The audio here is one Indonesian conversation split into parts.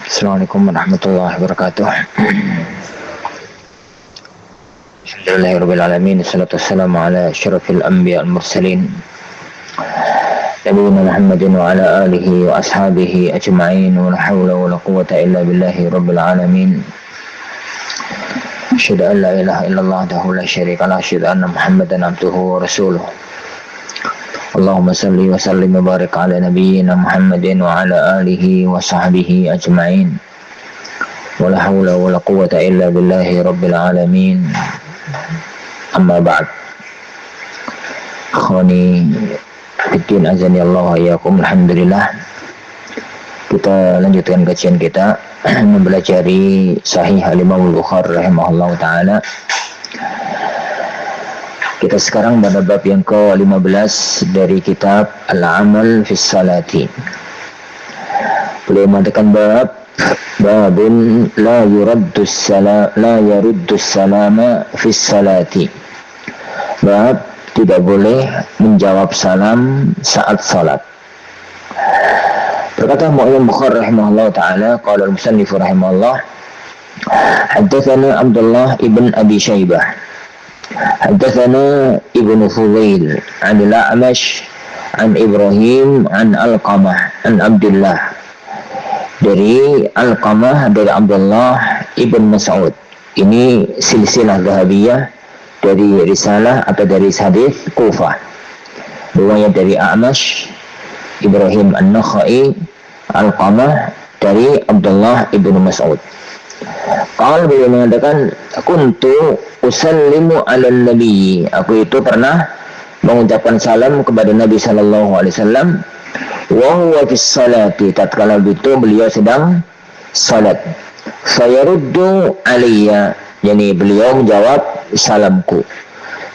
Assalamualaikum warahmatullahi wabarakatuh. Alhamdulillahirrabbilalamin. Assalatu wassalamu ala asyrafil anbiya al-mursalin Nabiyyina Muhammadin wa ala alihi wa ashabihi ajma'in. Wa la hawla wa la quwwata illa billahi rabbil alamin. Asyhadu an la ilaha illallah wahdahu la syarika lah. Asyhadu anna Muhammadan abduhu wa rasuluh. Allahumma salli wa sallim wa barik ala nabiyyina Muhammadin wa ala alihi wa sahbihi ajma'in. Wa la hawla wa la quwwata illa billahi rabbil alamin. Amma ba'd. Akhwani fiddin azani Allah wa iyyakum. Alhamdulillah, kita lanjutkan kajian kita mempelajari Sahih Al-Imam Al-Bukhari rahimahullah ta'ala. Kita sekarang pada bab yang ke-15 dari kitab Al-Amal Fis Salati. Beliau mengatakan babun la yuraddus salama fis salati. Bab tidak boleh menjawab salam saat salat. Berkata Imam Bukhari rahimahullah ta'ala, qala al-musannif rahimahullah, haddatsana Abdullah ibn Abi Syaibah حدثنا ابن فضيل عن الأعمش عن إبراهيم عن Alqamah عن عبد الله. Dari Alqamah dari Abdullah ibn Mas'ud. Ini silsilah Dhahabiyah dari risalah atau dari hadis Kufah. Riwayat dari A'mash, Ibrahim An-Nakhai, Alqamah dari Abdullah ibn Mas'ud. Qala, beliau mengatakan, kuntu usallimu ala nabi. Aku itu pernah mengucapkan salam kepada Nabi sallallahu alaihi wasallam wa huwa fis salati, tatkala itu beliau sedang salat. Fayaruddu alayya, yani beliau menjawab salamku.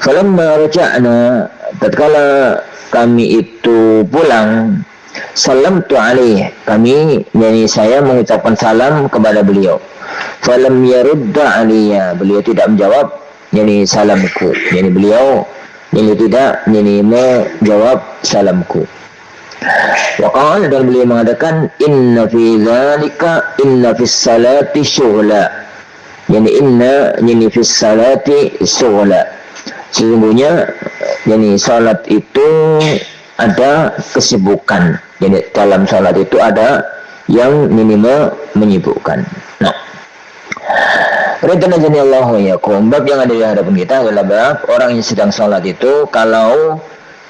Falamma raja'na, tatkala kami itu pulang, salamtu alaihi, kami, yani saya mengucapkan salam kepada beliau. Falam yarudda aliyya, beliau tidak menjawab yani salamku, yani beliau yani tidak yani menjawab salamku. Wa qala, dan beliau mengatakan, inna fi dzalika inna fis salati syughla, yani inna yani fis salati syughla, sesungguhnya yani salat itu ada kesibukan, yani dalam salat itu ada yang minimal menyibukkan. Nah, Ridwan Allah wa yakum. Bab yang ada di hadapan kita adalah bab orang yang sedang sholat itu kalau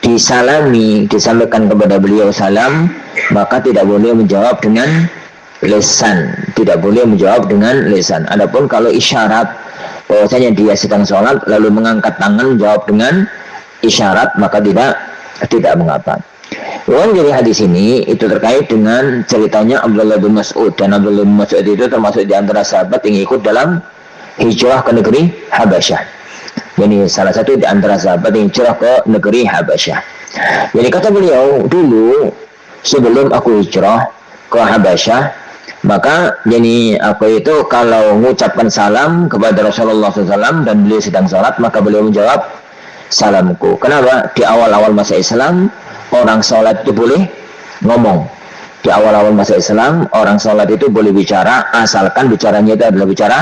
disalami, disampaikan kepada beliau salam, maka tidak boleh menjawab dengan lisan, tidak boleh menjawab dengan lisan. Adapun kalau isyarat bahwasanya dia sedang sholat lalu mengangkat tangan menjawab dengan isyarat, maka tidak mengapa. Uang dari hadis ini itu terkait dengan ceritanya Abdullah bin Mas'ud, dan Abdullah bin Mas'ud itu termasuk di antara sahabat yang ikut dalam hijrah ke negeri Habasyah. Jadi salah satu di antara sahabat yang hijrah ke negeri Habasyah. Jadi kata beliau, dulu sebelum aku hijrah ke Habasyah, maka jadi aku itu kalau mengucapkan salam kepada Rasulullah SAW dan beliau sedang salat, maka beliau menjawab salamku. Kenapa? Di awal-awal masa Islam orang sholat itu boleh ngomong. Di awal-awal masa Islam orang sholat itu boleh bicara, asalkan bicaranya itu adalah bicara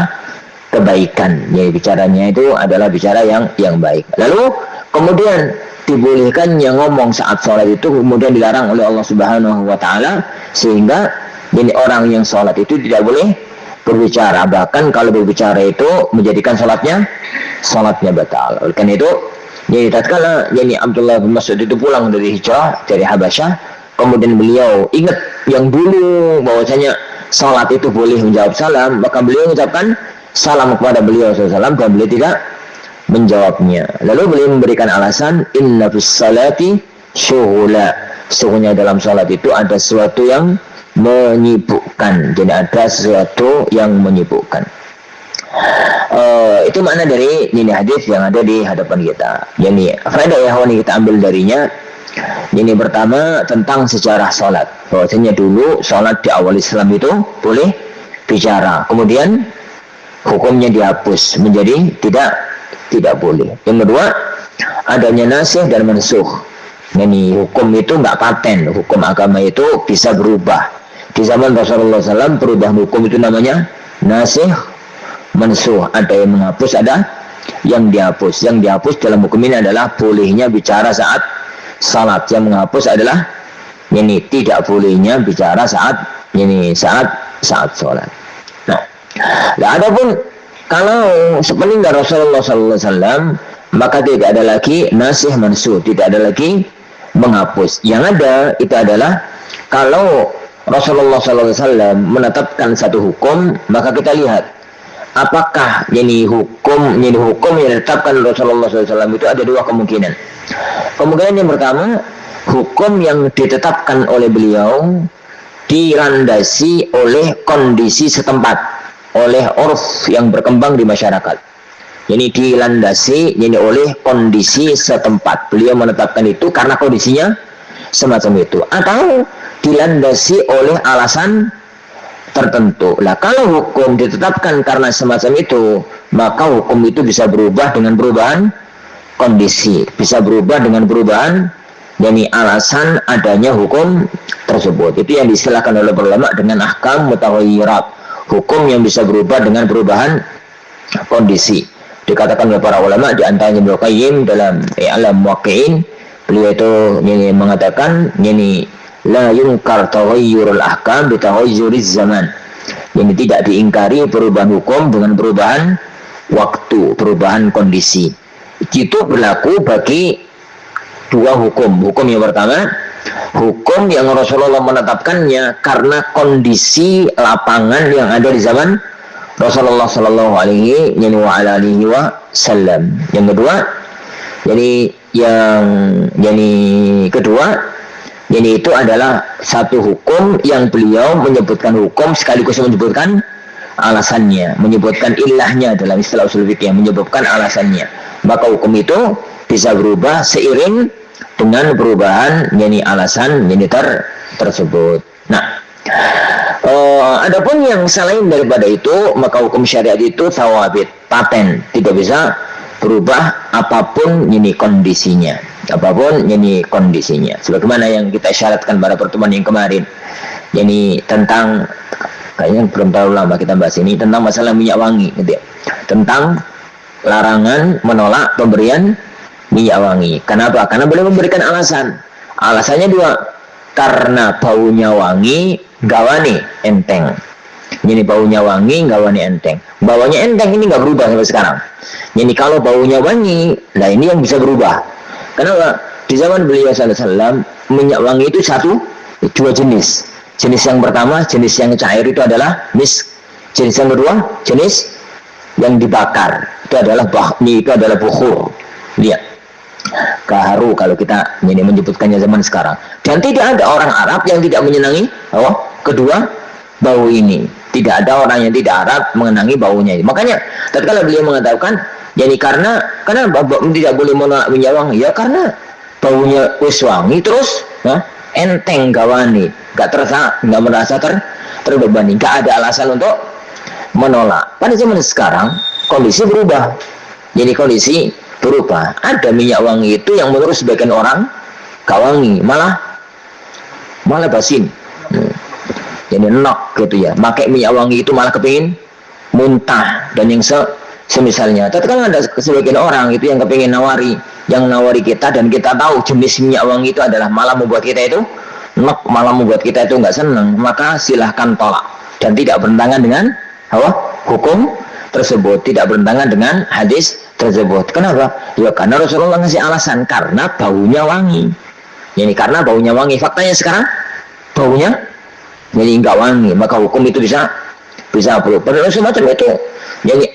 kebaikan. Jadi bicaranya itu adalah bicara yang baik. Lalu kemudian dibolehkan yang ngomong saat sholat itu kemudian dilarang oleh Allah Subhanahu wa ta'ala, sehingga jadi orang yang sholat itu tidak boleh berbicara. Bahkan kalau berbicara itu menjadikan sholatnya batal. Oleh karena itu, jadi tatkala jadi Abdullah bin Mas'ud itu pulang dari hijrah dari Habasyah, kemudian beliau ingat yang dulu bahwasanya salat itu boleh menjawab salam, maka beliau mengucapkan salam kepada beliau SAW dan beliau tidak menjawabnya. Lalu beliau memberikan alasan, inna fis salati syughla, sesungguhnya dalam salat itu ada sesuatu yang menyibukkan. Jadi ada sesuatu yang menyibukkan. Itu makna dari ini hadis yang ada di hadapan kita. Jadi faedah yang kita ambil darinya, ini pertama tentang sejarah salat. Bahwasanya dulu salat di awal Islam itu boleh bicara, kemudian hukumnya dihapus menjadi tidak boleh. Yang kedua, adanya nasikh dan mansukh. Ini hukum itu nggak paten, hukum agama itu bisa berubah. Di zaman Rasulullah SAW perubahan hukum itu namanya nasikh mansuh. Ada yang menghapus, ada yang dihapus. Yang dihapus dalam hukum ini adalah bolehnya bicara saat salat. Yang menghapus adalah ini tidak bolehnya bicara saat salat. Nah, adapun kalau sepeninggal Rasulullah SAW, maka tidak ada lagi nasikh mansuh, tidak ada lagi menghapus. Yang ada itu adalah kalau Rasulullah SAW menetapkan satu hukum, maka kita lihat apakah hukum yang ditetapkan Rasulullah SAW itu ada dua kemungkinan. Kemungkinan yang pertama, hukum yang ditetapkan oleh beliau dilandasi oleh kondisi setempat, oleh urf yang berkembang di masyarakat. Ini dilandasi oleh kondisi setempat. Beliau menetapkan itu karena kondisinya semacam itu, atau dilandasi oleh alasan tertentu. Nah, kalau hukum ditetapkan karena semacam itu, maka hukum itu bisa berubah dengan perubahan kondisi, bisa berubah dengan perubahan alasan adanya hukum tersebut. Itu yang diistilahkan oleh ulama dengan ahkam mutaghayyirat, hukum yang bisa berubah dengan perubahan kondisi. Dikatakan oleh para ulama, di antaranya Ibnu Qayyim dalam I'lam Muwaqqi'in, beliau itu mengatakan la yunkar taghayyurul ahkam bi taghayyuriz zaman. Ini tidak diingkari perubahan hukum dengan perubahan waktu, perubahan kondisi. Itu berlaku bagi dua hukum. Hukum yang pertama, hukum yang Rasulullah menetapkannya karena kondisi lapangan yang ada di zaman Rasulullah Sallallahu Alaihi Wasallam. Yang kedua, itu adalah satu hukum yang beliau menyebutkan hukum sekaligus menyebutkan alasannya, menyebutkan ilahnya dalam istilah usul fikih, menyebutkan alasannya. Maka hukum itu bisa berubah seiring dengan perubahan alasan tersebut. Nah, adapun yang selain daripada itu, maka hukum syariat itu thawabit, paten, tidak bisa berubah apapun kondisinya. Sebagaimana yang kita syaratkan pada pertemuan yang kemarin. Tentang, kayaknya belum terlalu lama kita bahas ini, tentang masalah minyak wangi gitu ya. Tentang larangan menolak pemberian minyak wangi. Kenapa? Karena boleh memberikan alasan. Alasannya dua. Karena baunya wangi, gawane enteng. Baunya wangi, gawane enteng. Baunya enteng ini nggak berubah sampai sekarang. Kalau baunya wangi, nah ini yang bisa berubah. Kenapa? Di zaman beliau SAW, minyak wangi itu dua jenis. Jenis yang pertama, jenis yang cair itu adalah misk. Jenis yang kedua, jenis yang dibakar. Itu adalah bahmi, itu adalah bukhur. Lihat. Kaharu kalau kita menyebutkannya zaman sekarang. Dan tidak ada orang Arab yang tidak menyenangi kedua bau ini. Tidak ada orang yang tidak Arab mengenangi baunya ini. Makanya tatkala beliau mengatakan karena tidak boleh menolak minyak wangi, ya karena baunya wangi terus enteng gawani, nggak merasa terbebani, nggak ada alasan untuk menolak. Pada zaman sekarang kondisi berubah. Kondisi berubah. Ada minyak wangi itu yang menurut sebagian orang gak wangi, malah basin. Enak gitu ya. Pakai minyak wangi itu malah kepingin muntah dan yang semisalnya. Tatkala ada sebagian orang itu yang kepingin nawari kita, dan kita tahu jenis minyak wangi itu adalah malah membuat kita itu malah membuat kita itu nggak senang, maka silahkan tolak dan tidak bertentangan dengan hukum tersebut, tidak bertentangan dengan hadis tersebut. Kenapa? Ya karena Rasulullah ngasih alasan karena baunya wangi. Karena baunya wangi. Faktanya sekarang baunya enggak wangi, maka hukum itu bisa berubah. Dan semacam itu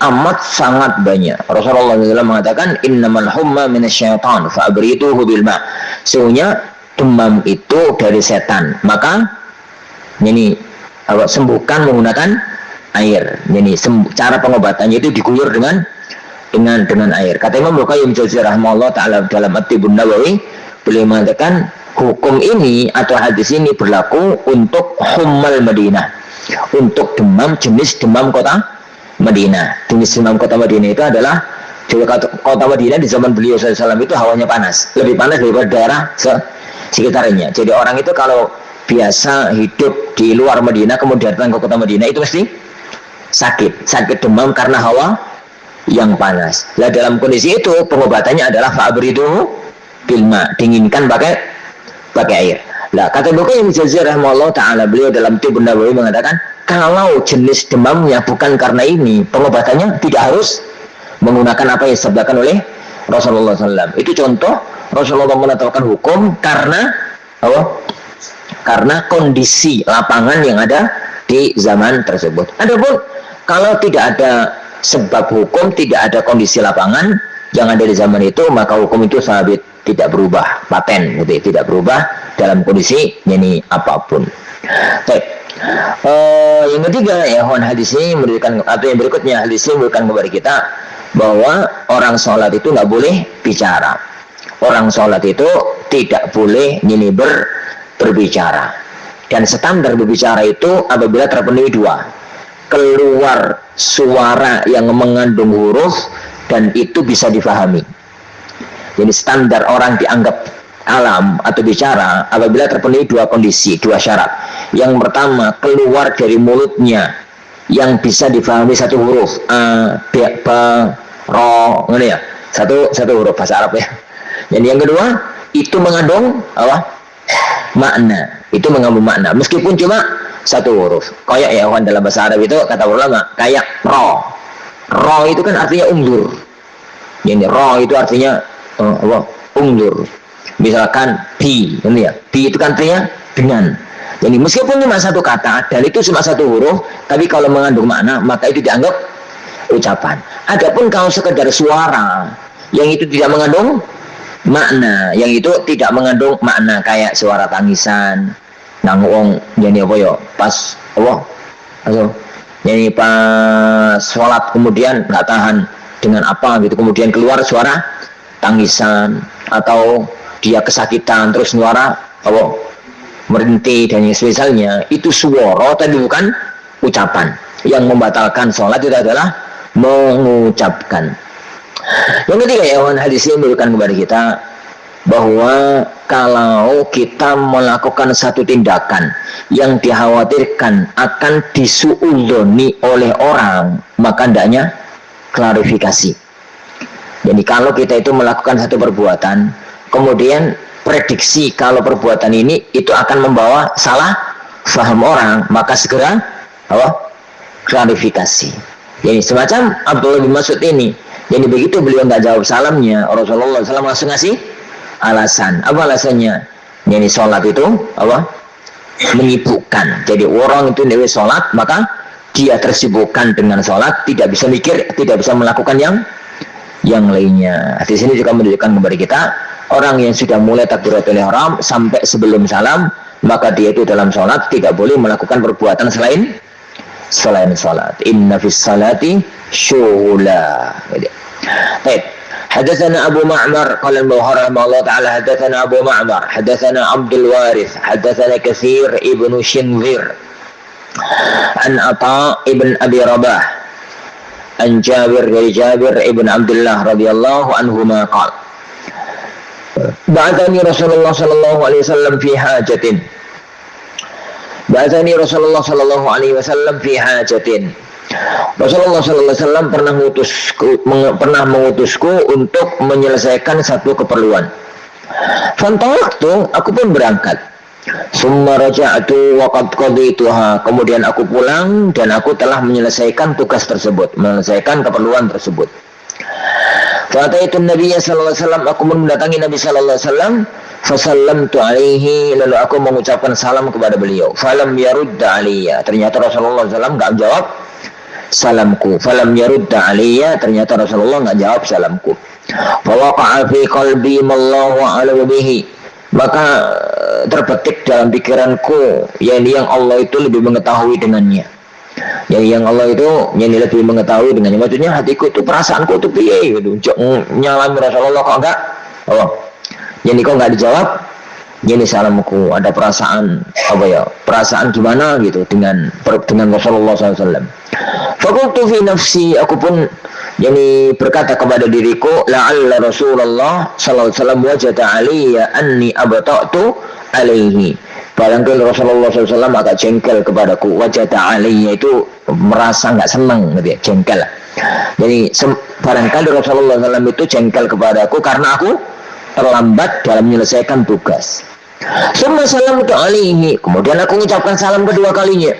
amat sangat banyak. Rasulullah SAW mengatakan innamal humma minasyaitan fa'abrituhu bil ma'. Sesungguhnya demam itu dari setan, maka sembuhkan menggunakan air. Cara pengobatannya itu diguyur dengan air. Kata Imam Al-Qayyim rahimahullah taala dalam At-Tibbun Nabawi, beliau mengatakan hukum ini atau hadis ini berlaku untuk hummal Madinah, untuk jenis demam kota Madinah. Jenis demam kota Madinah itu adalah kota Madinah di zaman beliau SAW itu hawanya panas, lebih panas daripada daerah sekitarnya. Jadi orang itu kalau biasa hidup di luar Madinah kemudian datang ke kota Madinah itu mesti sakit demam karena hawa yang panas. Nah, dalam kondisi itu pengobatannya adalah fa'abridu bilma, dinginkan pakai air. Nah, kata Bukhari Ibnu Jazir rahimahullah taala, beliau dalam Tibbun Nabawi mengatakan kalau jenis demamnya bukan karena ini, pengobatannya tidak harus menggunakan apa yang disebutkan oleh Rasulullah SAW. Itu contoh Rasulullah menetapkan hukum karena apa? Karena kondisi lapangan yang ada di zaman tersebut. Adapun kalau tidak ada sebab hukum, tidak ada kondisi lapangan yang ada di zaman itu, maka hukum itu sabit, tidak berubah, paten, gitu, tidak berubah dalam kondisi ini apapun. Baik. Yang ketiga, ya, hadis ini memberikan, atau yang berikutnya hadis ini memberikan kepada kita bahwa orang sholat itu nggak boleh bicara. Orang sholat itu tidak boleh ini berbicara. Dan standar berbicara itu apabila terpenuhi dua: keluar suara yang mengandung huruf dan itu bisa difahami. Jadi standar orang dianggap alam atau bicara apabila terpenuhi dua kondisi, dua syarat. Yang pertama, keluar dari mulutnya yang bisa difahami satu huruf, a, b, b, ro, ini ya, satu huruf bahasa Arab ya. Dan yang kedua, itu mengandung apa? Makna. Itu mengandung makna meskipun cuma satu huruf. Kayak ya dalam bahasa Arab itu kata ulama kayak ro. Ro itu kan artinya undur. Jadi ro itu artinya undur. Misalkan bi, ini ya. Bi itu kan artinya dengan. Jadi meskipun cuma satu kata dan itu cuma satu huruf, tapi kalau mengandung makna maka itu dianggap ucapan. Adapun kalau sekedar suara yang itu tidak mengandung makna, yang itu tidak mengandung makna kayak suara tangisan, nanggung jadi apa ya pas atau jadi pas sholat kemudian nggak tahan dengan apa gitu, kemudian keluar suara tangisan atau dia kesakitan terus suara merintih dan misalnya, itu suara tapi bukan ucapan. Yang membatalkan sholat itu adalah mengucapkan. Yang ketiga, ya, hadis ini memberikan kepada kita bahwa kalau kita melakukan satu tindakan yang dikhawatirkan akan disuudzoni oleh orang, maka hendaknya klarifikasi. Jadi kalau kita itu melakukan satu perbuatan, kemudian prediksi kalau perbuatan ini itu akan membawa salah faham orang, maka segera klarifikasi. Jadi semacam Abdullah bin Mas'ud ini. Jadi begitu beliau nggak jawab salamnya, Rasulullah SAW langsung ngasih alasan. Apa alasannya? Jadi sholat itu menyibukkan. Jadi orang itu dewe sholat, maka dia tersibukkan dengan sholat, tidak bisa mikir, tidak bisa melakukan yang lainnya. Di sini juga menunjukkan kepada kita orang yang sudah mulai takbiratul ihram sampai sebelum salam, maka dia itu dalam sholat tidak boleh melakukan perbuatan selain sholat. Inna fis salati syughula. Baik. Hadatsana Abu Ma'mar qala al-Bukhari rahimahullah taala hadatsana Abu Ma'mar hadatsana Abdul Warith hadatsana Katsir ibnu Shinzir an Atha ibn Abi Rabah an Jabir dari Jabir ibn Abdullah radhiyallahu anhuma qala ba'athani Rasulullah sallallahu alaihi wasallam fi hajatin. Ba'athani Rasulullah sallallahu alaihi wasallam fi hajatin. Rasulullah sallallahu alaihi wasallam pernah mengutusku untuk menyelesaikan satu keperluan. Fantalaqtu, aku pun berangkat. Summa raja'tu wa qad qadituha. Kemudian aku pulang dan aku telah menyelesaikan tugas tersebut, menyelesaikan keperluan tersebut. Fataitu Nabi sallallahu alaihi wasallam, aku mendatangi Nabi sallallahu alaihi wasallam, fasallamtu alaihi, lalu aku mengucapkan salam kepada beliau. Falam yarudda alayya, ternyata Rasulullah sallallahu alaihi wasallam enggak jawab salamku. Falam yarudda alayya, ternyata Rasulullah enggak jawab salamku. Fa waqa'a fi qalbi mallahu a'lamu bihi, maka terbetik dalam pikiranku yang Allah itu lebih mengetahui dengannya. Yang Allah itu yang lebih mengetahui dengannya. Maksudnya hatiku itu, perasaanku itu piye gitu. Nyalami Rasulullah kok enggak? Jadi kok enggak dijawab? Jadi salamku, ada perasaan perasaan gimana gitu dengan Rasulullah SAW. Fakultu fi nafsi, aku pun berkata kepada diriku, la'alla Rasulullah sallallahu alaihi wasallam wajada alayya anni abta'tu alaihi. Barangkali Rasulullah SAW agak jengkel kepadaku, wajah ta'aliyya itu merasa nggak senang gitu ya, jengkel. Jadi barangkali Rasulullah SAW itu jengkel kepadaku karena aku terlambat dalam menyelesaikan tugas. Summa salam alaihi, kemudian aku mengucapkan salam kedua kalinya.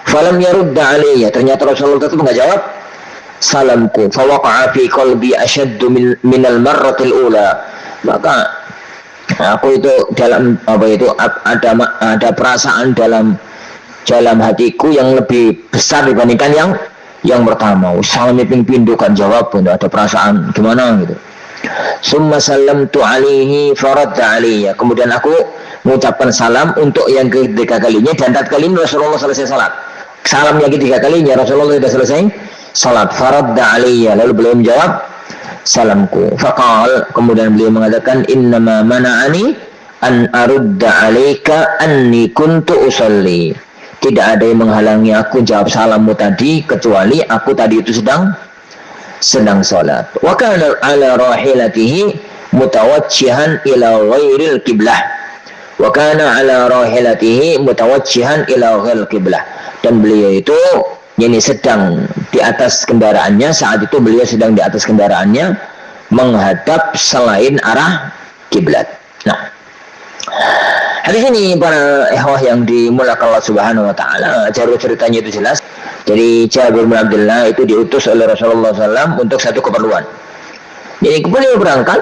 Falam yarudda alaiya, ternyata Rasulullah itu nggak jawab salamku. Fawaqa'a fi qalbi ashaddu minal marratil ula. Maka aku itu dalam ada perasaan dalam hatiku yang lebih besar dibandingkan yang pertama. Salamnya pindu kan jawab, ada perasaan gimana gitu. Summa salamtu alaihi faradda alaiya, kemudian aku mengucapkan salam untuk yang ketiga kalinya, dan tatkala ini Rasulullah selesai salat. Salam yang ketiga kalinya Rasulullah sudah selesai salat, faradda alaiya, lalu beliau menjawab salamku. Faqal, kemudian beliau mengatakan, innama mana'ani an arudda alaika anni kuntu usalli. Tidak ada yang menghalangi aku jawab salammu tadi kecuali aku tadi itu sedang salat. Wa kana ala rahilatihi mutawajjihan ila ghairil qiblah. Wa kana ala rahilatihi mutawajjihan ila ghairil qiblah. Dan beliau itu sedang di atas kendaraannya, saat itu beliau sedang di atas kendaraannya menghadap selain arah kiblat. Nah, hadis ini para ikhwah yang dimulakan Allah Subhanahu wa taala, jalur ceritanya itu jelas. Jadi Jabir bin Abdullah itu diutus oleh Rasulullah SAW untuk satu keperluan. Jadi beliau berangkat,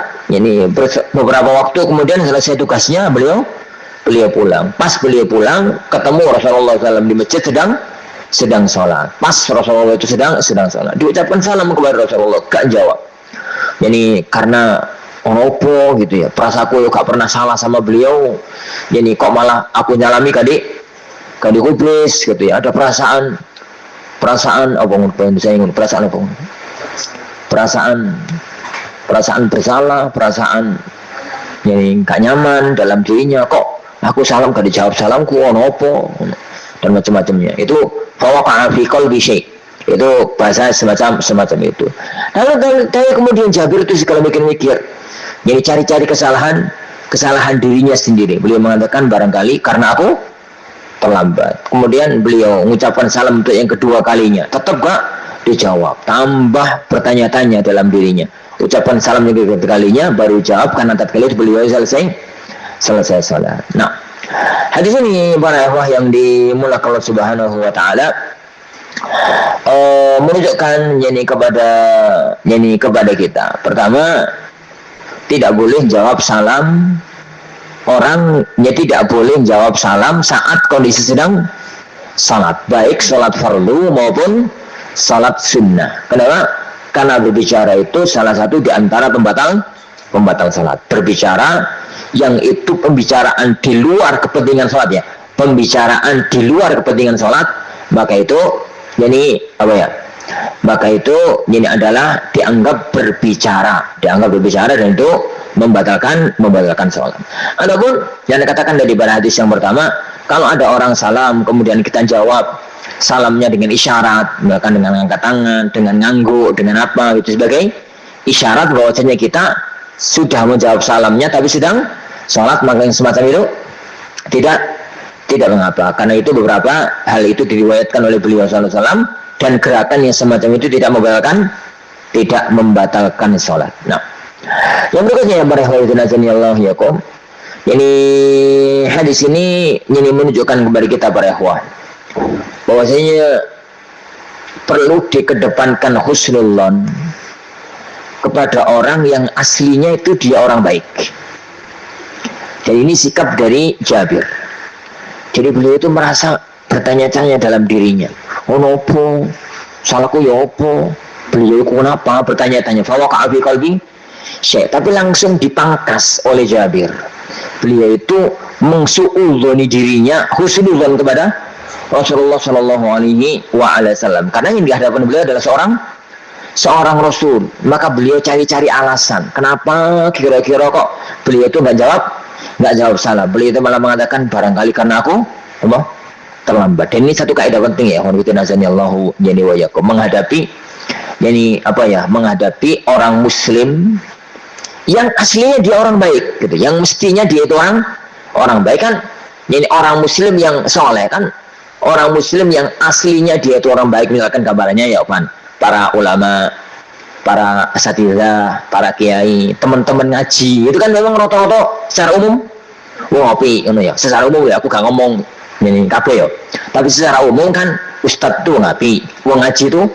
beberapa waktu kemudian selesai tugasnya beliau pulang. Pas beliau pulang, ketemu Rasulullah SAW di masjid sedang sholat. Pas Rasulullah itu sedang sholat, diucapkan salam kepada Rasulullah, gak jawab. Jadi karena opo gitu ya, perasaku gak pernah salah sama beliau. Jadi kok malah aku nyalami kadi kublis gitu ya. Ada perasaan bersalah, perasaan gak nyaman dalam dirinya. Kok aku salam gak dijawab salamku, opo dan macam-macamnya. Itu fawaqa'a fi qalbi syai'. Itu bahasa semacam itu. Lalu kemudian Jabir itu segala mikir. Jadi cari-cari kesalahan dirinya sendiri. Beliau mengatakan barangkali karena aku terlambat. Kemudian beliau mengucapkan salam untuk yang kedua kalinya, tetap gak dijawab. Tambah bertanya-tanya dalam dirinya. Ucapan salam yang kedua kalinya baru jawab karena tatkala itu beliau selesai salat. Nah, hadis ini para ikhwah yang dimulakan Allah Subhanahu wa taala menunjukkan kepada kita. Pertama, tidak boleh jawab salam tidak boleh jawab salam saat kondisi sedang salat, baik salat fardu maupun salat sunnah. Kenapa? Karena berbicara itu salah satu di antara pembatal salat. Berbicara yang itu pembicaraan di luar kepentingan salat ya. Pembicaraan di luar kepentingan salat, maka itu adalah dianggap berbicara dan itu membatalkan salat. Adapun yang dikatakan dari hadis yang pertama, kalau ada orang salam kemudian kita jawab salamnya dengan isyarat, bahkan dengan angkat tangan, dengan ngangguk, dengan apa itu sebagai isyarat bahwasanya kita sudah menjawab salamnya tapi sedang salat, maka yang semacam itu tidak mengapa. Karena itu beberapa hal itu diriwayatkan oleh beliau sallallahu alaihi wasallam, dan gerakan yang semacam itu tidak membatalkan salat. Nah, yang berikutnya yang Allah yakum. Ini hadis ini menunjukkan kepada kita para ikhwah bahwasanya perlu dikedepankan husnul dzan kepada orang yang aslinya itu dia orang baik. Dan ini sikap dari Jabir. Jadi beliau itu merasa bertanya-tanya dalam dirinya, opo salahku ya opo, beliau itu kenapa bertanya-tanya. Fawaqa'a fi qalbi syai', tapi langsung dipangkas oleh Jabir. Beliau itu mengsuudzoni dirinya, husnudzon kepada Rasulullah Shallallahu Alaihi Wasallam. Karena yang di hadapan beliau adalah seorang Rasul, maka beliau cari-cari alasan. Kenapa kira-kira kok beliau itu nggak jawab salah. Beliau itu malah mengatakan barangkali karena aku terlambat. Dan ini satu kaidah penting ya, menghadapi orang Muslim yang aslinya dia orang baik gitu, yang mestinya dia itu orang baik kan. Ini orang muslim yang soleh kan, orang muslim yang aslinya dia itu orang baik, misalkan gambarannya ya Pan, para ulama, para asatidzah, para kiai, teman-teman ngaji, itu kan memang rata-rata secara umum wah api ya. Secara umum ya aku gak ngomong ini kabeh ya. Tapi secara umum kan ustadz tuh ngapi, wong ngaji tuh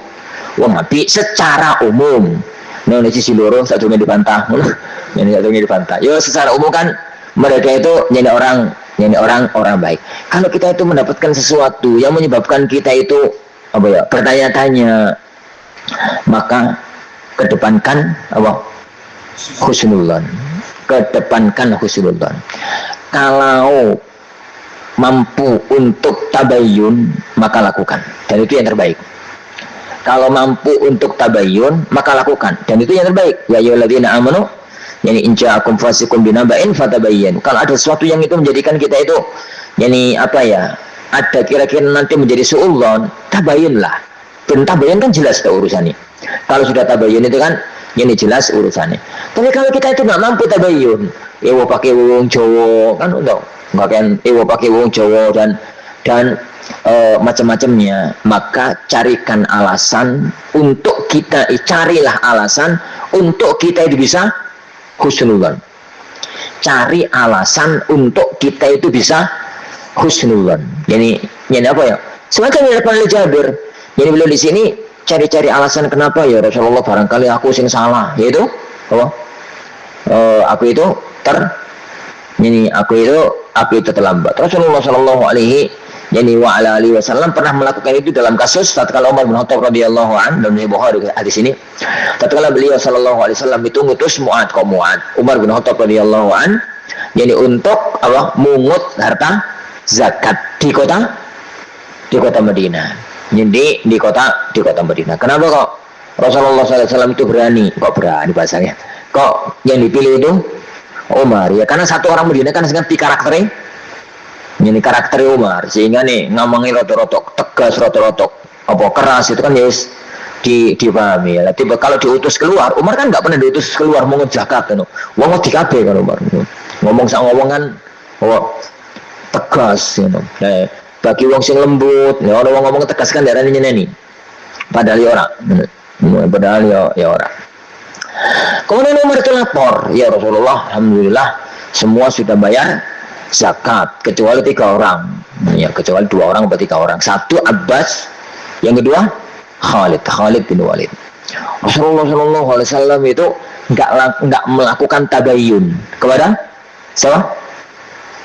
wong ngapi secara umum. Nah, ini sisi loro satu dibantah. Ini satu dibantah. Yo secara umum kan mereka itu jadi orang baik. Kalau kita itu mendapatkan sesuatu yang menyebabkan kita itu apa ya bertanya-tanya, maka kedepankan apa husnudzon. Kedepankan husnudzon. Kalau mampu untuk tabayyun maka lakukan, dan itu yang terbaik. Kalau mampu untuk tabayyun maka lakukan, dan itu yang terbaik. Ya ayyuhalladzina amanu yani in ja'akum fasiqun binaba'in fatabayyanu. Kalau ada sesuatu yang itu menjadikan kita itu yani apa ya, ada kira-kira nanti menjadi suudzon, tabayyunlah. Dan tabayyun kan jelas tuh urusannya. Kalau sudah tabayyun itu kan ini jelas urusannya. Tapi kalau kita itu nggak mampu tabayyun, ewo pakai wong Jawa kan ewo pakai wong Jawa dan macam-macamnya, maka carikan alasan untuk kita, carilah alasan untuk kita itu bisa husnudzon. Cari alasan untuk kita itu bisa husnudzon. Ini apa ya? Semacam yang oleh Jabir. Jadi beliau di sini cari-cari alasan kenapa ya Rasulullah barangkali aku sing salah, yaitu apa? Aku itu terlambat. Rasulullah Shallallahu Alaihi Wasallam pernah melakukan itu dalam kasus tatkala Umar bin Khattab radhiyallahu anhu, dalam Bukhari hadis ini. Tatkala beliau Shallallahu Alaihi Wasallam itu ngutus Mu'ad, Umar bin Khattab radhiyallahu anhu, jadi untuk apa? Mungut harta zakat di kota Madinah. Jadi di kota Madinah. Kenapa kok Rasulullah SAW itu berani bahasanya? Kok yang dipilih itu Umar? Ya karena satu orang Madinah kan sangat karakternya. Ini karakter Umar, sehingga nih ngomongin rotok-rotok, tegas rotok-rotok, apa keras itu kan yes dipahami. Ya. Tiba kalau diutus keluar, Umar kan nggak pernah diutus keluar mau zakat kan, ngomong di KB kan Umar, ngomong kan, tegas, you know. Nah, bagi wong sing lembut, ya orang ngomong tegas kan darahnya nyeneni, padahal ya orang. Kemudian Umar itu lapor, ya Rasulullah, alhamdulillah semua sudah bayar zakat kecuali 3 orang, ya kecuali 2 orang atau 3 orang. Satu Abbas, yang kedua Khalid bin Walid. Rasulullah Shallallahu Alaihi Wasallam itu nggak melakukan tabayyun kepada siapa?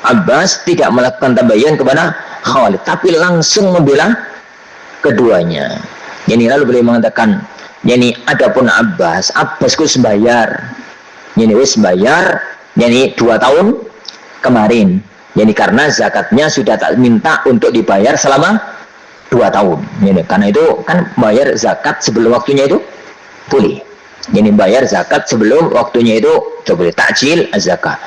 Abbas tidak melakukan tabayyun kepada Khalid, tapi langsung membela keduanya. Jadi lalu beliau mengatakan, jadi adapun Abbas wis bayar, jadi wis bayar, jadi 2 tahun kemarin. Jadi karena zakatnya sudah tak minta untuk dibayar selama 2 tahun. Jadi karena itu kan bayar zakat sebelum waktunya itu boleh. Jadi bayar zakat sebelum waktunya itu boleh, takjil az-zakah.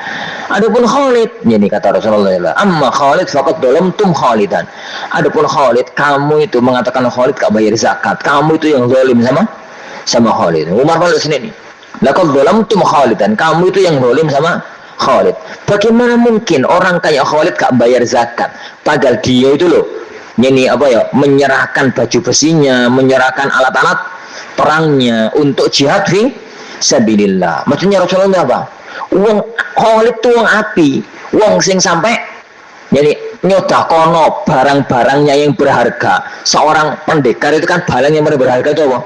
Adapun Khalid, jadi kata Rasulullah, amma Khalid faqad dalamtum Khalidan. Adapun Khalid, kamu itu mengatakan Khalid gak bayar zakat, kamu itu yang zalim sama Khalid. Umar balik sini nih. Laqad dalamtum Khalidan, kamu itu yang zalim sama Khalid. Bagaimana mungkin orang kayak Khalid gak bayar zakat, padahal dia itu loh ini apa ya, menyerahkan baju besinya, menyerahkan alat-alat perangnya untuk jihad fi sabilillah. Maksudnya Rasulullah apa? Uang Khalid tuh uang api, uang sing sampai jadi nyodakono barang-barangnya yang berharga. Seorang pendekar itu kan barang yang berharga itu apa?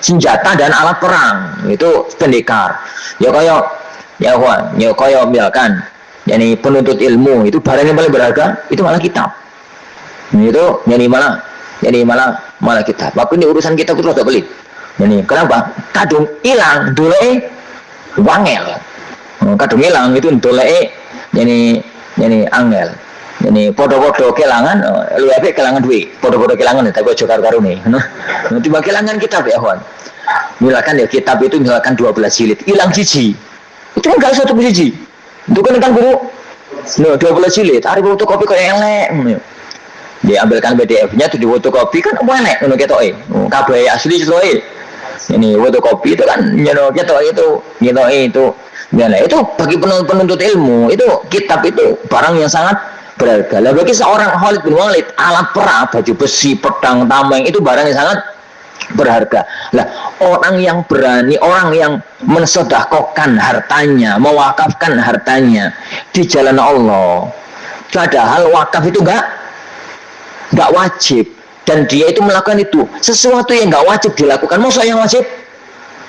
Senjata dan alat perang, itu pendekar. Ya kayak misalkan jadi penuntut ilmu itu barang yang paling berharga itu malah kitab. Itu jadi malah kitab. Waktu ini urusan kitab itu rada pelit. Jadi kenapa? Kadung hilang doleke wangel. Kadung hilang itu doleke jadi angel. Jadi podo-podo kelangan, lu apik kelangan duit. Podo-podo kelangan tapi aja karo-karone. Nanti kelangan kitab ya, kawan. Misalkan ya kitab itu misalkan 12 jilid, hilang siji. Itu kan gak satu siji. Itu kan guru 12 jilid, hari fotokopi kok elek. Diambilkan PDF-nya itu difotokopi kan elek ngono ketoke. Kabeh asli ketoke. Ini fotokopi itu kan ketoke itu. Ya itu bagi penuntut ilmu itu kitab itu barang yang sangat berharga. Lah bagi seorang Khalid bin Walid, alat perang, baju besi, pedang, tameng itu barang yang sangat berharga. Lah orang yang berani, orang yang mensedekahkan hartanya, mewakafkan hartanya di jalan Allah, padahal wakaf itu enggak wajib, dan dia itu melakukan itu sesuatu yang enggak wajib dilakukan, masa yang wajib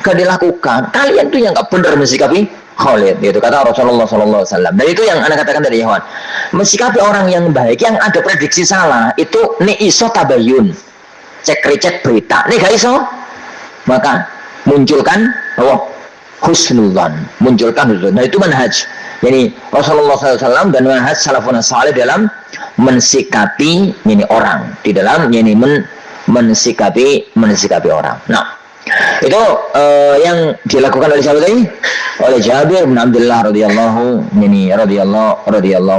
enggak dilakukan. Kalian tuh yang enggak benar mensikapi Khalid, itu kata Rasulullah SAW. Dan itu yang Anda katakan dari Ikhwan, mensikapi orang yang baik yang ada prediksi salah itu nih iso tabayun, cek recek berita, nih gak iso, maka munculkan husnudzan, munculkan husnudzan. Nah itu manhaj. Jadi Rasulullah SAW dan manhaj salafun salih dalam mensikapi ini orang, di dalam ini mensikapi orang. Nah itu yang dilakukan oleh siapa tadi? Oleh Jabir bin Abdullah radhiyallahu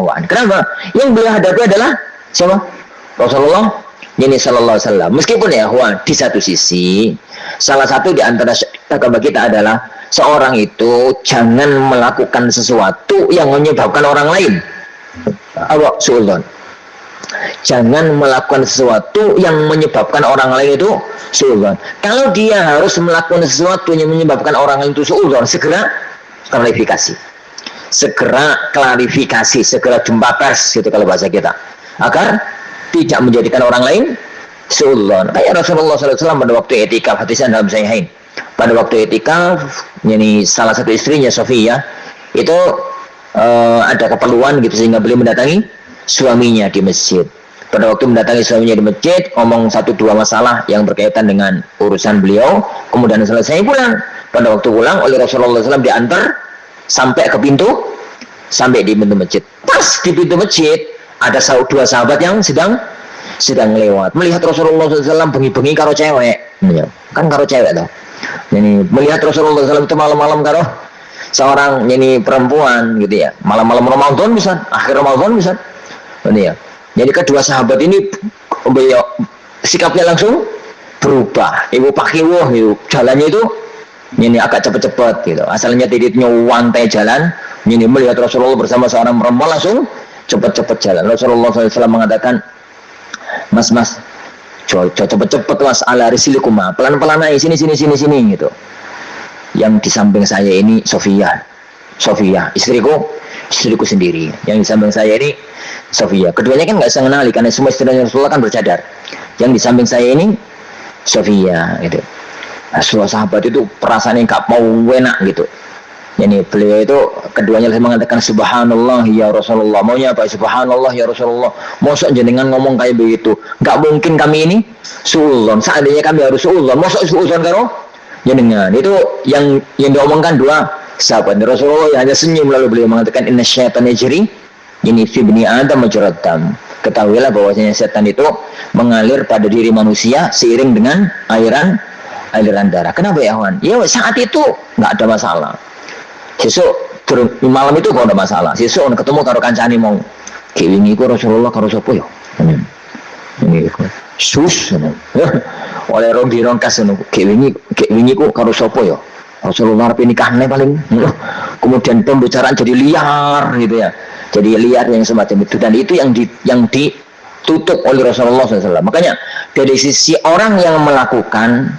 anhu. Kenapa? Yang beliau hadapi adalah siapa? Rasulullah ini sallallahu alaihi wasallam. Meskipun ya Juan, di satu sisi salah satu di antara agama kita adalah seorang itu jangan melakukan sesuatu yang menyebabkan orang lain suudzon. Jangan melakukan sesuatu yang menyebabkan orang lain itu suudzon. Kalau dia harus melakukan sesuatu yang menyebabkan orang lain itu suudzon, segera klarifikasi. Segera jumpa pers gitu kalau bahasa kita. Agar tidak menjadikan orang lain suudzon. Kayak Rasulullah SAW pada waktu etikaf, hadisnya dalam Sahihain. Pada waktu etikaf, ini salah satu istrinya Sofia itu ada keperluan gitu sehingga beliau mendatangi suaminya di masjid. Pada waktu mendatangi suaminya di masjid, ngomong 1-2 masalah yang berkaitan dengan urusan beliau, kemudian selesai pulang. Pada waktu pulang oleh Rasulullah SAW diantar sampai di pintu masjid. Pas di pintu masjid ada 2 sahabat yang sedang lewat. Melihat Rasulullah SAW bengi-bengi karo cewek, kan karo cewek toh. Jadi melihat Rasulullah SAW itu malam-malam karo seorang perempuan gitu ya. Malam-malam Ramadan bisa, akhir Ramadan bisa. Ya. Jadi kedua sahabat ini sikapnya langsung berubah. Ibu pakai jalannya itu agak cepat-cepat gitu. Asalnya tiditnya wantai jalan, melihat Rasulullah bersama seorang perempuan langsung cepat-cepat jalan. Rasulullah SAW mengatakan, Mas, cepet-cepet Mas, ala risilikuma, pelan-pelan aja, sini gitu. Yang di samping saya ini Sofia, istriku sendiri. Yang di samping saya ini Sofia. Keduanya kan nggak bisa mengenali karena semua istri Rasulullah kan bercadar. Yang di samping saya ini Sofia gitu. Nah, semua sahabat itu perasaannya nggak mau enak gitu. Jadi beliau itu keduanya mengatakan subhanallah ya Rasulullah. Maunya apa? Subhanallah ya Rasulullah. Mosok jenengan ngomong kayak begitu. Nggak mungkin kami ini suudzon. Seandainya kami harus suudzon, mosok suudzon karo jenengan. Itu yang diomongkan 2 sahabat. Rasulullah hanya senyum lalu beliau mengatakan inna syaitana yajri ini fi ibni Adam majrad dam. Ketahuilah bahwasanya setan itu mengalir pada diri manusia seiring dengan aliran darah. Kenapa ya kawan? Ya saat itu nggak ada masalah. Sesuk malam itu kok ada masalah. Sesuk ketemu karo kancane mau wingi ku Rasulullah karo sapa ya? Ini sus oleh rong dirongkas ngono. Wingi ku karo sapa ya? Rasulullah arep nikahne paling. Kemudian pembicaraan jadi liar gitu ya. Jadi liar yang semacam itu, dan itu yang ditutup oleh Rasulullah SAW. Makanya dari sisi orang yang melakukan,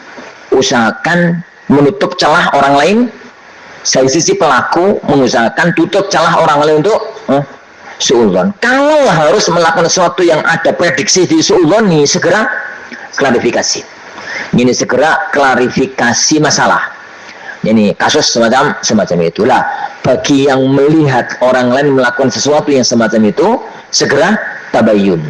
usahakan menutup celah orang lain. Dari sisi pelaku mengusahakan tutup celah orang lain untuk suudzon. Kalau harus melakukan sesuatu yang ada prediksi di suudzon nih, segera klarifikasi. Ini segera klarifikasi masalah. Ini kasus semacam itulah. Bagi yang melihat orang lain melakukan sesuatu yang semacam itu, segera tabayun.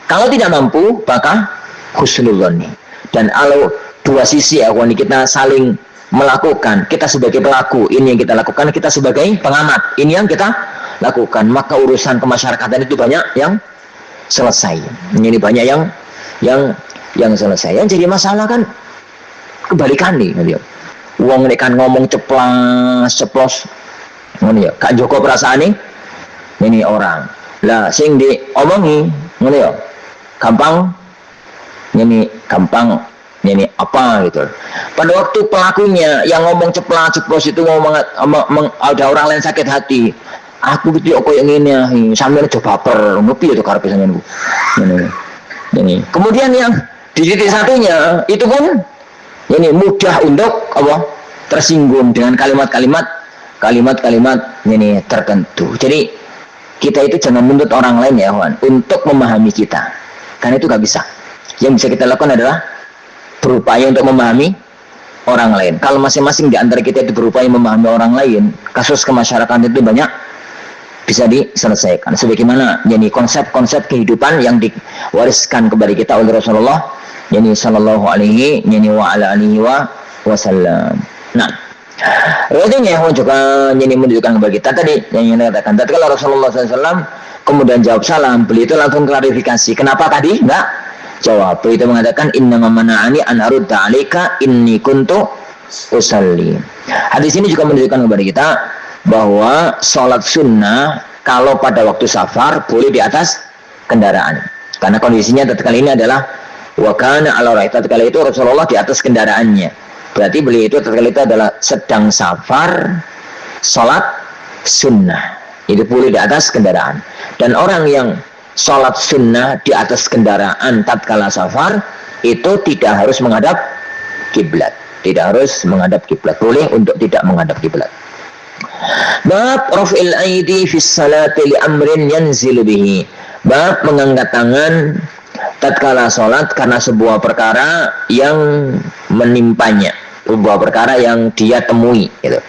Kalau tidak mampu, maka husnudzon. Dan kalau 2 sisi ya, kita saling melakukan, kita sebagai pelaku ini yang kita lakukan, kita sebagai pengamat ini yang kita lakukan, maka urusan kemasyarakatan itu banyak yang selesai. Ini banyak yang selesai. Yang jadi masalah kan kebalikan nih, wong nek kan ngomong ceplos ngono ya, gak joko perasaan ini orang. Lah sing diomongi ngono ya, gampang apa gitu. Pada waktu pelakunya yang ngomong ceplos itu ngomong ada orang lain sakit hati. Aku gitu kok yang ini sambil coba baper ngopi itu karepe sampean. Ini. Kemudian yang di titik satunya itu pun ini mudah untuk apa? Tersinggung dengan kalimat-kalimat ini tertentu. Jadi kita itu jangan menuntut orang lain ya, Wan, untuk memahami kita. Karena itu gak bisa. Yang bisa kita lakukan adalah berupaya untuk memahami orang lain. Kalau masing-masing di antara kita itu berupaya memahami orang lain, kasus kemasyarakatan itu banyak bisa diselesaikan. Sebagaimana yani konsep-konsep kehidupan yang diwariskan kepada kita oleh Rasulullah yani sallallahu alaihi wa ala alihi wasallam. Nah, riwayatnya juga yani menunjukkan kepada kita tadi yang dikatakan tadi kalau Rasulullah SAW kemudian jawab salam, beliau itu langsung klarifikasi. Kenapa tadi enggak jawab? Beliau itu mengatakan inna mana'ani an arudda 'alaika inni kuntu usalli. Hadis ini juga menunjukkan kepada kita bahwa sholat sunnah kalau pada waktu safar boleh di atas kendaraan. Karena kondisinya tatkala ini adalah wakana ala raih. Tatkala itu Rasulullah di atas kendaraannya. Berarti beliau itu tatkala itu adalah sedang safar sholat sunnah. Itu boleh di atas kendaraan. Dan orang yang sholat sunnah di atas kendaraan tatkala safar itu tidak harus menghadap kiblat. Tidak harus menghadap kiblat. Boleh untuk tidak menghadap kiblat. Bab raf'il aidi fi salati li amrin yanzilu bihi. Bab mengangkat tangan tatkala salat karena sebuah perkara yang menimpanya, sebuah perkara yang dia temui gitu.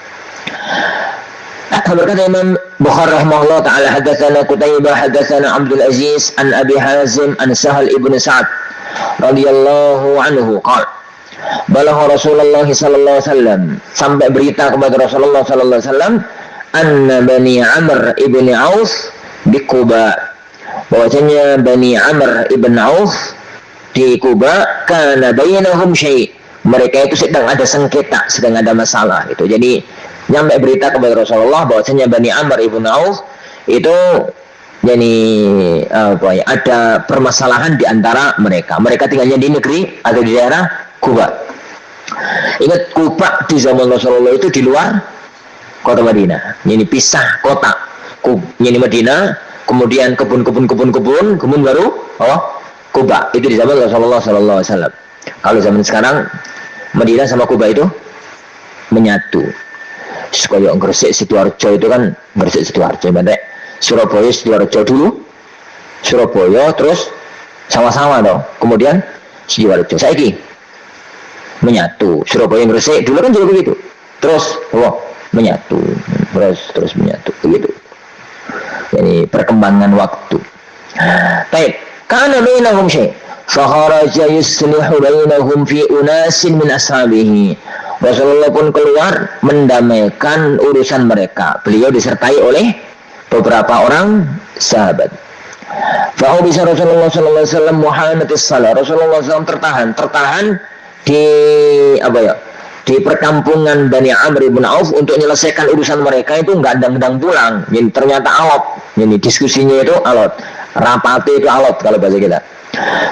Berkata Imam Bukhari rahimahullah taala hadatsana Qutaibah hadatsana Abdul Aziz an Abi Hazim an Sahal ibn Sa'ad radhiyallahu anhu qala balagha Rasulullah sallallahu alaihi wasallam, sampai berita kepada Rasulullah sallallahu alaihi wasallam anna Bani Amr ibn Auf di Quba, bahwasanya Bani Amr ibn Auf di Quba kana bainahum syai', mereka itu sedang ada sengketa, sedang ada masalah itu. Jadi nyampe berita kepada Rasulullah bahwasanya Bani Amr ibn Auf itu jadi ada permasalahan di antara mereka. Mereka tinggalnya di negeri atau di daerah Kuba. Ingat Kuba di zaman Rasulullah itu di luar kota Madinah. Ini pisah kota. Ini Madinah, kemudian kebun baru Kuba. Itu di zaman Rasulullah sallallahu alaihi wasallam. Kalau zaman sekarang Madinah sama Kuba itu menyatu. Kayak Gresik Sidoarjo itu kan Gresik Sidoarjo, Bandek. Surabaya Sidoarjo dulu. Surabaya terus sama-sama dong. Kemudian Sidoarjo. Saiki menyatu. Surabaya Gresik dulu kan juga begitu. Terus menyatu. Terus menyatu begitu. Jadi perkembangan waktu. Baik, kana bainahum syai'. Fa kharaja yuslihu bainahum fi unasin min ashabihi. Rasulullah pun keluar mendamaikan urusan mereka. Beliau disertai oleh beberapa orang sahabat. Fa bisa Rasulullah sallallahu alaihi wasallam muhanatis salat. Rasulullah SAW tertahan di di perkampungan Bani Amr bin Auf untuk menyelesaikan urusan mereka itu enggak dang-dang pulang. Jadi ternyata alot. Jadi diskusinya itu alot. Rapati itu alot kalau bahasa kita.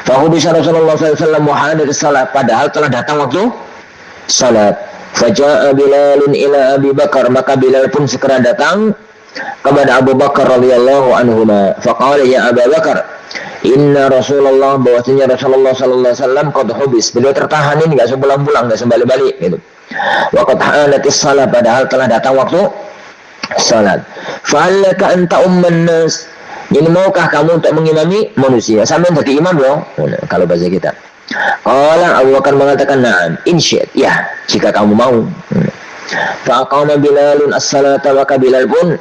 Fa bisa Rasulullah sallallahu alaihi wasallam muhanatis salat, padahal telah datang waktu salat. Faja'a Bilalun ila Abi Bakar, maka Bilal pun segera datang kepada Abu Bakar radhiyallahu anhuma. Faqala ya Abu Bakar, inna Rasulullah, bahwasanya Rasulullah sallallahu alaihi wasallam qad hubis, beliau tertahan ini enggak sepulang-pulang, enggak sebalik-balik gitu. Wa qad hanatis salat, padahal telah datang waktu salat. Fa'allaka anta umman nas, ini maukah kamu untuk mengimami manusia? Sampai jadi imam loh kalau bahasa kita. Qala Abu Bakar mengatakan na'am insya'at, ya jika kamu mau. Faqama Bilalun as-salata, maka Bilal pun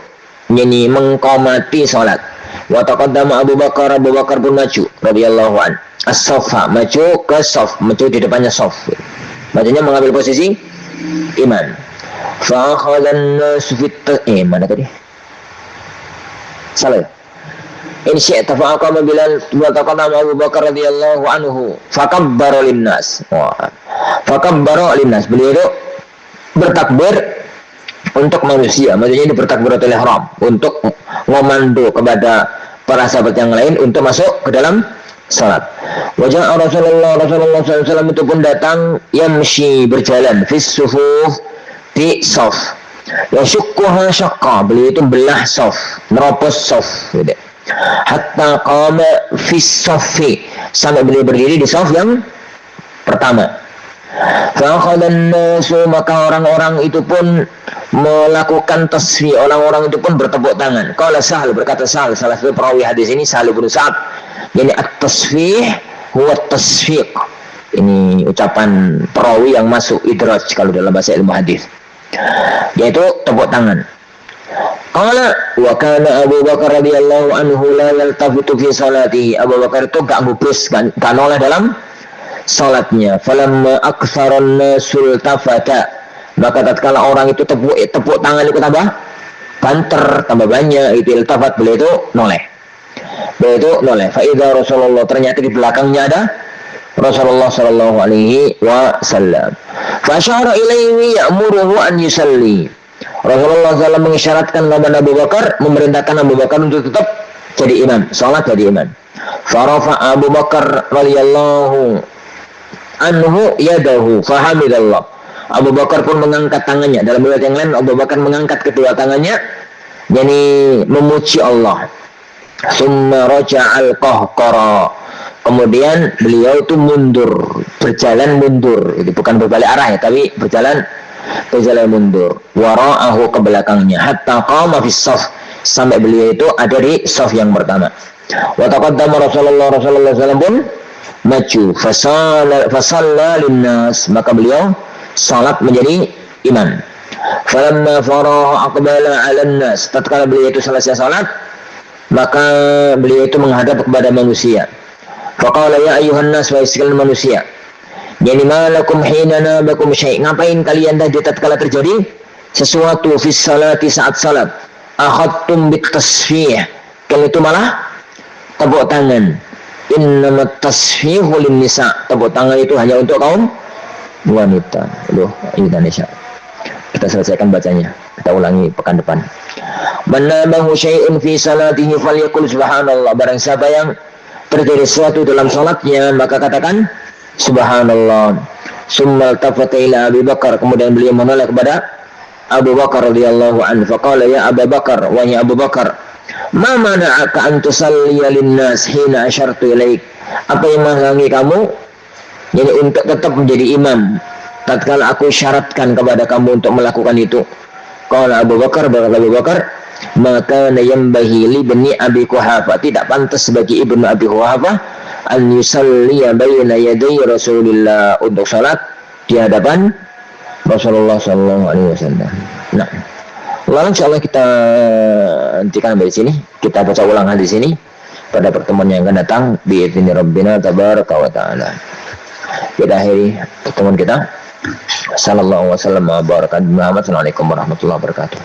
ini mengqamati salat. Wa taqaddama Abu Bakar pun maju radhiyallahu an as-saffa, maju ke saf, maju di depannya saf, maksudnya mengambil posisi imam. Fa akhadhan nas fit mana tadi salah. In syi'ta fa'aqama Bilal wa taqaddama Abu Bakar radhiyallahu anhu fakabbara linnas. Fakabbara linnas, beliau itu bertakbir untuk manusia, maksudnya ini bertakbiratul ihram untuk ngomando kepada para sahabat yang lain untuk masuk ke dalam salat. Wajah Rasulullah SAW itu pun datang yamshi, berjalan fis sufuf, di saf. Yashukkuha syaqqa, beliau itu belah saf, meropos saf gitu. Hatta qama fi saffi, sampai beliau berdiri di saf yang pertama. Fa'akhadan nasu, maka orang-orang itu pun melakukan tasfih, orang-orang itu pun bertepuk tangan. Qala Sahal, berkata Sahal, salah satu perawi hadis ini, Sahal bin Sa'ad, yani at-tasfih huwa at-tasfiq. Ini ucapan perawi yang masuk idraj kalau dalam bahasa ilmu hadis, yaitu tepuk tangan. Qala wa kana Abu Bakar radhiyallahu anhu la yaltafitu fi salatihi. Abu Bakar itu gak ngubris, gak noleh dalam salatnya. Falamma aktsaran nasul tafata, maka tatkala orang itu tepuk tangan itu tambah banter, tambah banyak, itu iltafat, beliau itu noleh. Beliau itu noleh. Fa idza Rasulullah, ternyata di belakangnya ada Rasulullah sallallahu alaihi wasallam. Fa asyara ilaihi ya'muruhu an yusalli. Rasulullah SAW mengisyaratkan kepada Abu Bakar, memerintahkan Abu Bakar untuk tetap jadi imam, salat jadi imam. Farafa Abu Bakar radhiyallahu anhu yadahu fahamidallah. Abu Bakar pun mengangkat tangannya. Dalam riwayat yang lain, Abu Bakar mengangkat kedua tangannya, yakni memuji Allah. Summa raja'al qahqara. Kemudian beliau itu mundur, berjalan mundur. Itu bukan berbalik arah ya, tapi berjalan mundur. Wara'ahu, ke belakangnya. Hatta qama fis shaf, sampai beliau itu ada di shaf yang pertama. Wa taqaddama Rasulullah SAW pun maju. Fasalla linnas, maka beliau salat menjadi imam. Falamma faraha aqbala 'alan nas, tatkala beliau itu selesai salat, maka beliau itu menghadap kepada manusia. Faqala ya ayuhan nas, wa sekalian manusia, yani malakum hina nabakum syai', ngapain kalian tadi tatkala terjadi sesuatu fis salati, saat salat, akhadtum bit tasfih, kalian itu malah tepuk tangan. Innamat tasfihu lin nisa, tepuk tangan itu hanya untuk kaum wanita. Aduh, Indonesia. Kita selesaikan bacanya, kita ulangi pekan depan. Man nabahu syai'un fi salatihi falyaqul subhanallah. Barang siapa yang terjadi sesuatu dalam salatnya, maka katakan subhanallah. Summa tafata ila Abu Bakar, kemudian beliau menoleh kepada Abu Bakar radhiyallahu anhu. Faqala ya Abu Bakar, wahai Abu Bakar, ma mana'aka an tusalliya lin-nas hina asyartu ilaik. Apa yang menghalangi kamu jadi untuk tetap menjadi imam tatkala aku syaratkan kepada kamu untuk melakukan itu? Qala Abu Bakar, berkata Abu Bakar, maka yambahi li bani Abi Quhafa, tidak pantas bagi ibnu Abi Quhafa an yusalliya baina yaday Rasulillah, untuk salat di hadapan Rasulullah sallallahu alaihi wasallam. Nah, lalu insyaallah kita hentikan dari sini, kita baca ulang hadis ini pada pertemuan yang akan datang biizni rabbina tabaraka wa taala. Kita akhiri pertemuan kita. Sallallahu alaihi wasallam wa baraka Muhammad. Assalamualaikum warahmatullahi wabarakatuh.